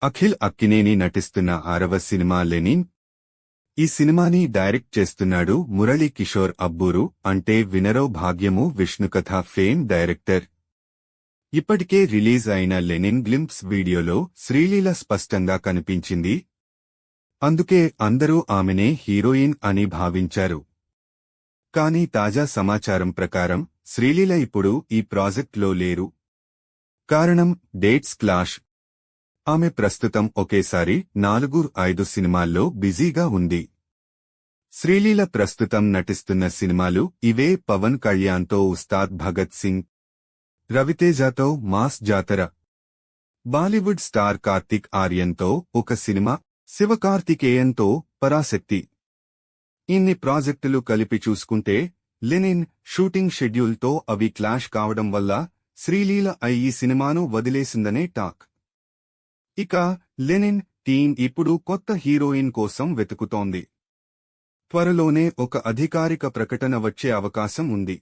అఖిల్ అక్కినేని నటిస్తున్న 6వ cinema Lenin. ఈ సినిమాని డైరెక్ట్ చేస్తున్నాడు మురళీ కిషోర్ అబ్బూరు, అంటే వినరో భాగ్యము విష్ణుకథ ఫేమ్ డైరెక్టర్. ఇప్పటికే రిలీజ్ అయిన లెనిన్ గ్లింప్స్ వీడియోలో శ్రీలీల స్పష్టంగా కనిపించింది. అందుకే అందరూ ఆమెనే హీరోయిన్ అని భావించారు. కానీ తాజా సమాచారం ప్రకారం శ్రీలీల ఇప్పుడు ఈ ప్రాజెక్ట్లో లేరు. కారణం డేట్స్ క్లాష్. ఆమె ప్రస్తుతం ఒకేసారి 4-5 సినిమాల్లో బిజీగా ఉంది. శ్రీలీల ప్రస్తుతం నటిస్తున్న సినిమాలు ఇవే: పవన్ కళ్యాణ్తో ఉస్తాద్ భగత్ సింగ్, రవితేజతో మాస్ జాతర, బాలీవుడ్ స్టార్ కార్తిక్ ఆర్యన్తో ఒక సినిమా, శివకార్తికేయన్తో పరాశక్తి. ఇన్ని ప్రాజెక్టులు కలిపి చూసుకుంటే లెనిన్ షూటింగ్ షెడ్యూల్తో అవి క్లాష్ కావడం వల్ల శ్రీలీల ఈ సినిమాను వదిలేసిందనే టాక్. ఇక లెనిన్ టీం ఇప్పుడు కొత్త హీరోయిన్ కోసం వెతుకుతోంది. త్వరలోనే ఒక అధికారిక ప్రకటన వచ్చే అవకాశం ఉంది.